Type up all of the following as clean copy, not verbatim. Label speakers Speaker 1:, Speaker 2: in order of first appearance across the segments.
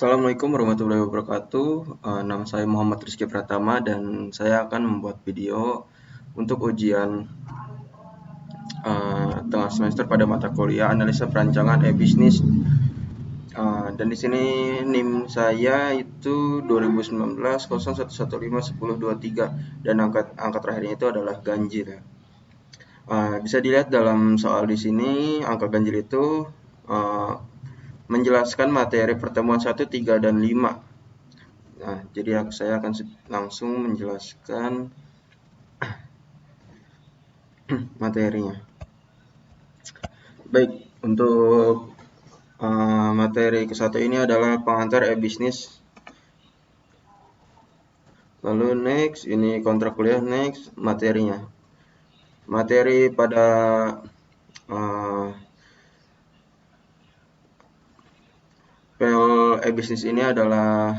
Speaker 1: Assalamualaikum warahmatullahi wabarakatuh. Nama saya Muhammad Rizky Pratama dan saya akan membuat video untuk ujian tengah semester pada mata kuliah analisa perancangan e-bisnis. Dan di sini NIM saya itu 2019 01151023 dan angka terakhirnya itu adalah ganjil ya. Bisa dilihat dalam soal di sini angka ganjil itu menjelaskan materi pertemuan 1, 3, dan 5. Nah, jadi saya akan langsung menjelaskan materinya. Baik, untuk materi ke-1 ini adalah pengantar e-bisnis. Lalu next, ini kontrak kuliah, next, materinya. Materi pada PL e-bisnis ini adalah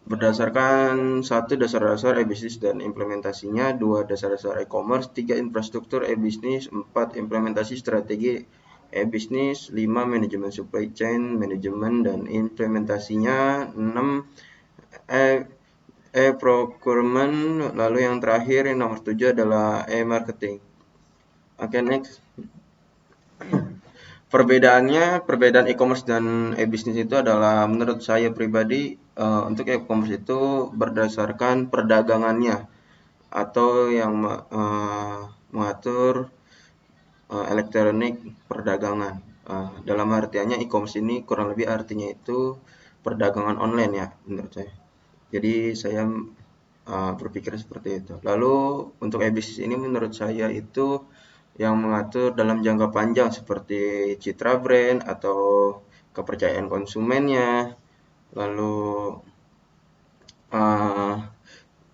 Speaker 1: berdasarkan 1 dasar-dasar e-bisnis dan implementasinya, 2 dasar-dasar e-commerce, 3 infrastruktur e-bisnis, 4 implementasi strategi e-bisnis, 5 manajemen supply chain, manajemen dan implementasinya, 6 e-procurement, lalu yang terakhir yang nomor 7 adalah e-marketing. Oke, next. Perbedaan e-commerce dan e-bisnis itu adalah menurut saya pribadi untuk e-commerce itu berdasarkan perdagangannya atau yang mengatur elektronik perdagangan. Dalam artiannya e-commerce ini kurang lebih artinya itu perdagangan online ya menurut saya. Jadi saya berpikir seperti itu. Lalu untuk e-bisnis ini menurut saya itu yang mengatur dalam jangka panjang seperti citra brand atau kepercayaan konsumennya, lalu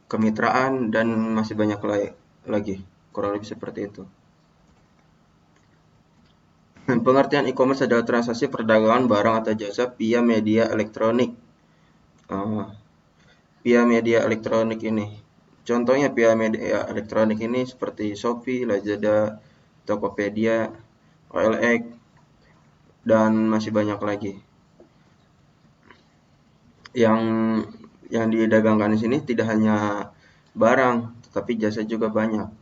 Speaker 1: kemitraan dan masih banyak lagi, kurang lebih seperti itu. Pengertian e-commerce adalah transaksi perdagangan barang atau jasa via media elektronik. Via media elektronik ini, contohnya via media elektronik ini seperti Shopee, Lazada, Tokopedia, OLX, dan masih banyak lagi. Yang didagangkan di sini tidak hanya barang, tetapi jasa juga banyak.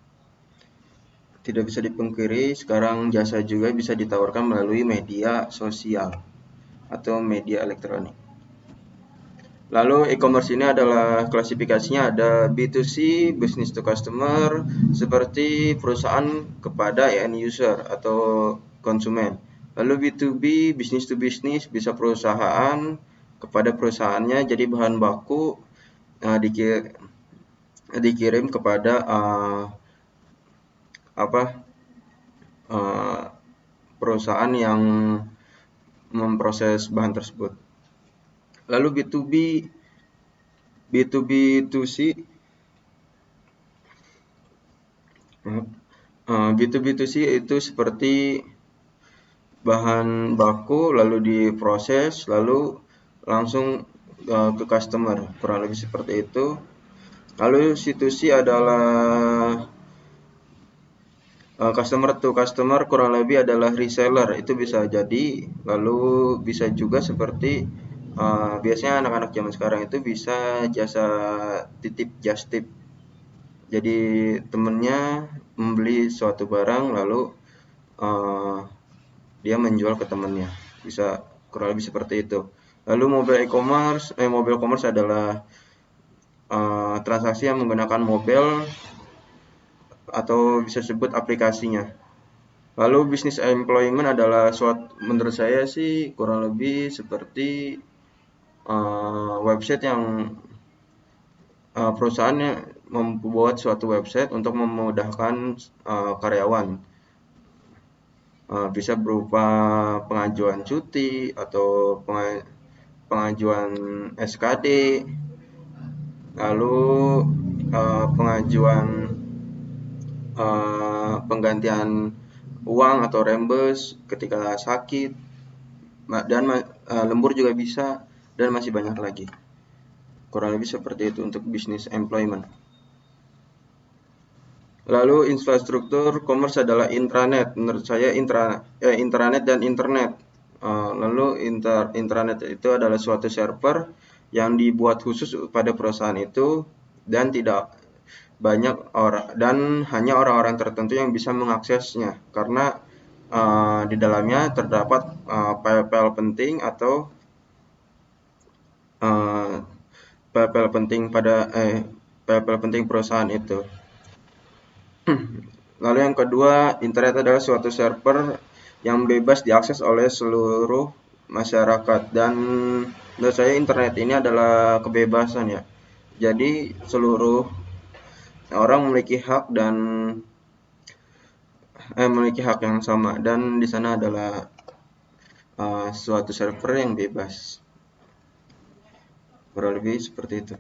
Speaker 1: Tidak bisa dipungkiri, sekarang jasa juga bisa ditawarkan melalui media sosial atau media elektronik. Lalu e-commerce ini adalah klasifikasinya ada B2C, business to customer, seperti perusahaan kepada end user atau konsumen. Lalu B2B, business to business, bisa perusahaan kepada perusahaannya, jadi bahan baku dikirim kepada perusahaan yang memproses bahan tersebut. Lalu B2B2C B2B2C itu seperti bahan baku lalu diproses lalu langsung ke customer, kurang lebih seperti itu. Lalu C2C adalah customer to customer, kurang lebih adalah reseller, itu bisa jadi. Lalu bisa juga seperti biasanya anak-anak zaman sekarang itu bisa jasa titip, just tip. Jadi temennya membeli suatu barang lalu dia menjual ke temannya, bisa kurang lebih seperti itu. Lalu mobile commerce adalah transaksi yang menggunakan mobile atau bisa sebut aplikasinya. Lalu business employment adalah menurut saya sih kurang lebih seperti website yang perusahaannya membuat suatu website untuk memudahkan karyawan. Bisa berupa pengajuan cuti atau pengajuan SKD, lalu pengajuan penggantian uang atau reimburse ketika sakit, dan lembur juga bisa, dan masih banyak lagi. Kurang lebih seperti itu untuk business employment. Lalu infrastruktur commerce adalah intranet. Menurut saya intranet dan internet. Lalu intranet itu adalah suatu server yang dibuat khusus pada perusahaan itu dan tidak banyak orang dan hanya orang-orang tertentu yang bisa mengaksesnya karena di dalamnya terdapat file-file penting atau uh, file-file penting file-file penting perusahaan itu. Lalu yang kedua, internet adalah suatu server yang bebas diakses oleh seluruh masyarakat dan menurut saya internet ini adalah kebebasan ya. Jadi seluruh orang memiliki hak yang sama dan di sana adalah suatu server yang bebas. Kurang lebih seperti itu.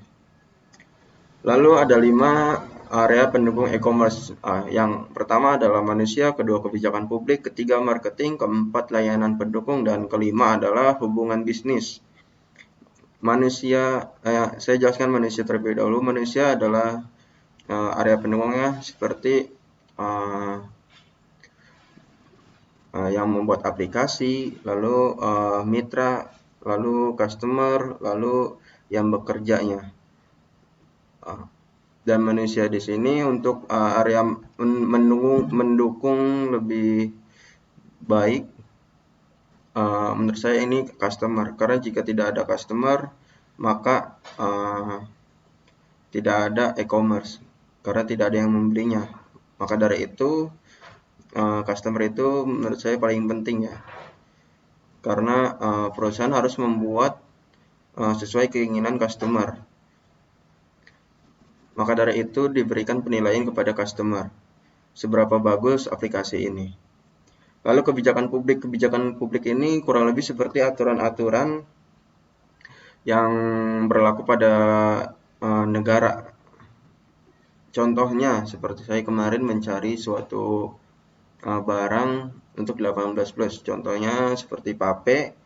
Speaker 1: Lalu ada 5 area pendukung e-commerce. Yang pertama adalah manusia, kedua kebijakan publik, ketiga marketing, keempat layanan pendukung, dan kelima adalah hubungan bisnis. Manusia, saya jelaskan manusia terlebih dahulu. Manusia adalah area pendukungnya seperti yang membuat aplikasi, lalu mitra, lalu customer, lalu yang bekerjanya. Dan manusia di sini untuk area mendukung lebih baik, menurut saya ini customer, karena jika tidak ada customer maka tidak ada e-commerce karena tidak ada yang membelinya. Maka dari itu customer itu menurut saya paling penting ya, karena perusahaan harus membuat sesuai keinginan customer. Maka dari itu diberikan penilaian kepada customer, seberapa bagus aplikasi ini. Lalu kebijakan publik ini kurang lebih seperti aturan-aturan yang berlaku pada negara. Contohnya seperti saya kemarin mencari suatu barang untuk 18+. Contohnya seperti vape,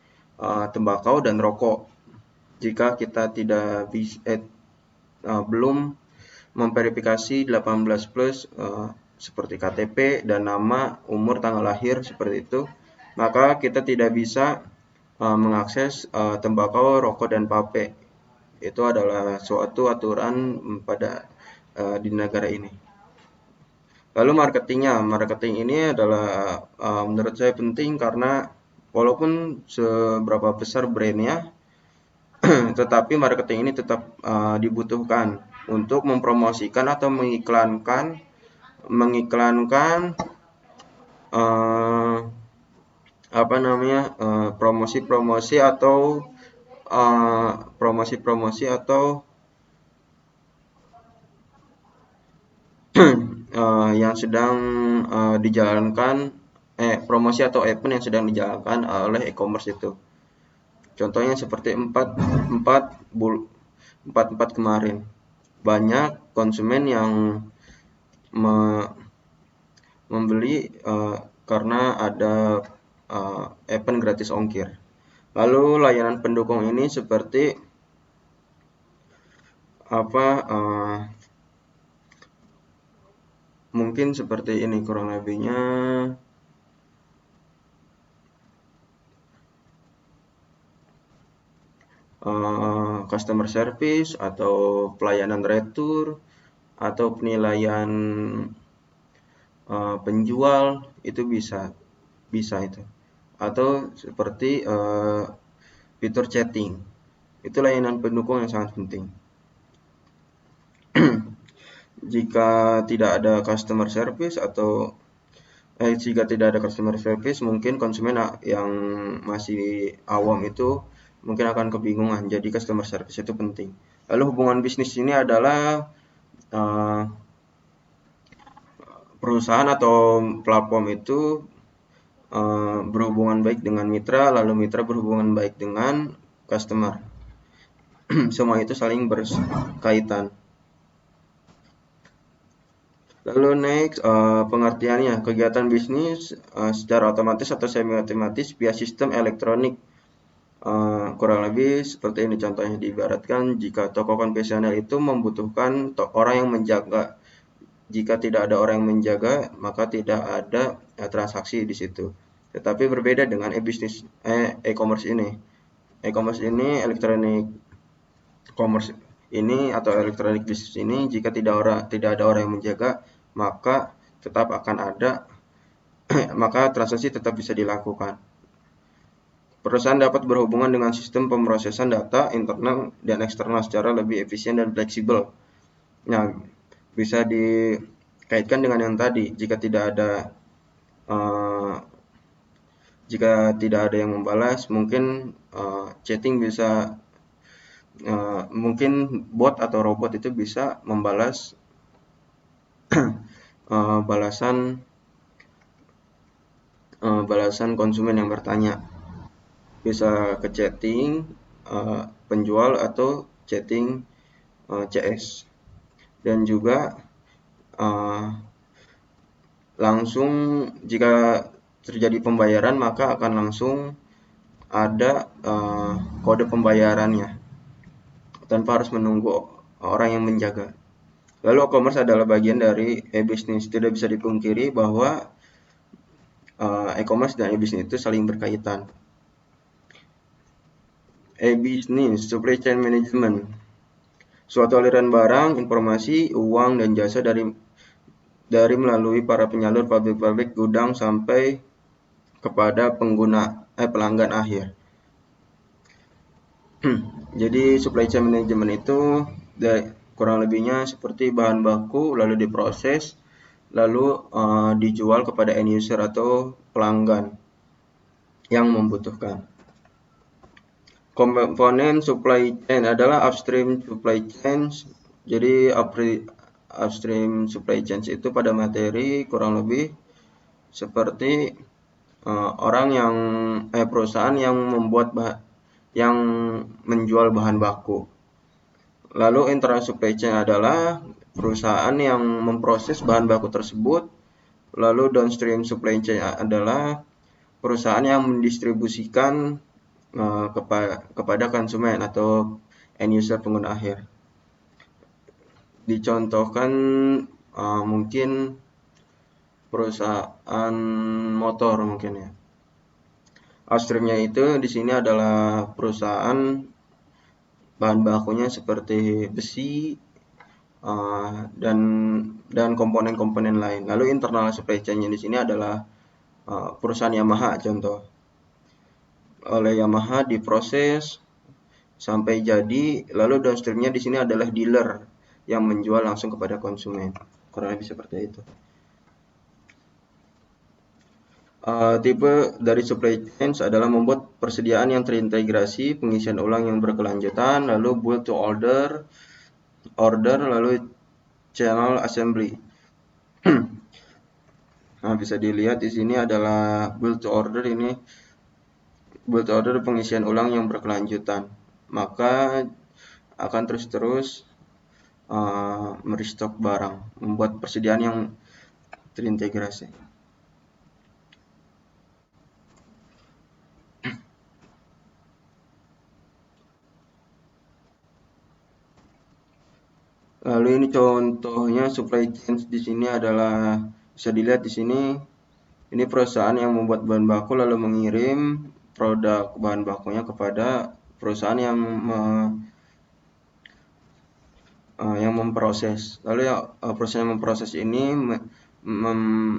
Speaker 1: tembakau dan rokok. Jika kita belum memverifikasi 18+, seperti KTP dan nama, umur, tanggal lahir seperti itu, maka kita tidak bisa mengakses tembakau, rokok dan vape. Itu adalah suatu aturan pada di negara ini. Lalu marketing ini adalah menurut saya penting karena walaupun seberapa besar brandnya, tetapi marketing ini tetap dibutuhkan untuk mempromosikan atau mengiklankan promosi-promosi atau yang sedang dijalankan promosi atau event yang sedang dijalankan oleh e-commerce itu. Contohnya seperti 44 kemarin. Banyak konsumen yang membeli karena ada event gratis ongkir. Lalu layanan pendukung ini seperti mungkin seperti ini kurang lebihnya. Customer service atau pelayanan retur atau penilaian penjual itu bisa itu, atau seperti fitur chatting. Itu layanan pendukung yang sangat penting. Jika tidak ada customer service mungkin konsumen yang masih awam itu mungkin akan kebingungan. Jadi customer service itu penting. Lalu hubungan bisnis ini adalah perusahaan atau platform itu berhubungan baik dengan mitra, lalu mitra berhubungan baik dengan customer. Semua itu saling berkaitan. Lalu next, pengertiannya, kegiatan bisnis secara otomatis atau semi otomatis via sistem elektronik. Kurang lebih seperti ini contohnya, diibaratkan jika toko konvensional itu membutuhkan orang yang menjaga. Jika tidak ada orang yang menjaga, maka tidak ada transaksi di situ. Tetapi berbeda dengan e-commerce ini. E-commerce ini, electronic commerce ini atau electronic business ini, jika tidak ada orang yang menjaga, maka tetap akan ada maka transaksi tetap bisa dilakukan. Perusahaan dapat berhubungan dengan sistem pemrosesan data internal dan eksternal secara lebih efisien dan fleksibel. Nah, bisa dikaitkan dengan yang tadi, uh, jika tidak ada yang membalas, mungkin chatting bisa mungkin bot atau robot itu bisa membalas balasan konsumen yang bertanya. Bisa ke chatting penjual atau chatting CS. Dan juga langsung jika terjadi pembayaran, maka akan langsung ada kode pembayarannya tanpa harus menunggu orang yang menjaga. Lalu e-commerce adalah bagian dari e-business. Tidak bisa dipungkiri bahwa e-commerce dan e-business itu saling berkaitan. E-business, supply chain management. Suatu aliran barang, informasi, uang, dan jasa dari melalui para penyalur pabrik-pabrik gudang sampai kepada pelanggan akhir. Jadi supply chain management itu kurang lebihnya seperti bahan baku lalu diproses lalu dijual kepada end user atau pelanggan yang membutuhkan. Komponen supply chain adalah upstream supply chains. Jadi upstream supply chains itu pada materi kurang lebih seperti perusahaan yang menjual bahan baku. Lalu internal supply chain adalah perusahaan yang memproses bahan baku tersebut. Lalu downstream supply chain adalah perusahaan yang mendistribusikan kepada konsumen atau end user pengguna akhir. Dicontohkan mungkin perusahaan motor mungkin ya. Upstreamnya itu di sini adalah perusahaan bahan bakunya seperti besi dan komponen-komponen lain. Lalu internal supply chain-nya di sini adalah perusahaan Yamaha contoh. Oleh Yamaha diproses sampai jadi, lalu downstream-nya di sini adalah dealer yang menjual langsung kepada konsumen. Kurang lebih seperti itu. Tipe dari supply chains adalah membuat persediaan yang terintegrasi, pengisian ulang yang berkelanjutan, lalu build to order, lalu channel assembly. Nah, bisa dilihat di sini adalah build to order ini. Build to order pengisian ulang yang berkelanjutan. Maka akan terus merestock barang, membuat persediaan yang terintegrasi. Lalu ini contohnya supply chain di sini adalah bisa dilihat di sini. Ini perusahaan yang membuat bahan baku lalu mengirim produk bahan bakunya kepada perusahaan yang memproses. Lalu perusahaan yang memproses ini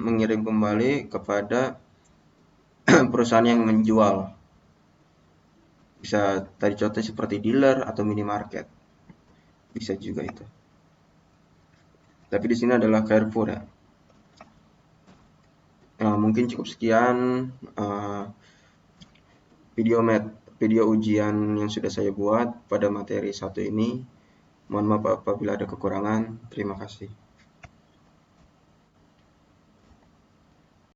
Speaker 1: mengirim kembali kepada perusahaan yang menjual. Bisa tadi contoh seperti dealer atau minimarket. Bisa juga itu. Tapi di sini adalah Carrefour ya. Mungkin cukup sekian video ujian yang sudah saya buat pada materi 1 ini. Mohon maaf apabila ada kekurangan. Terima kasih.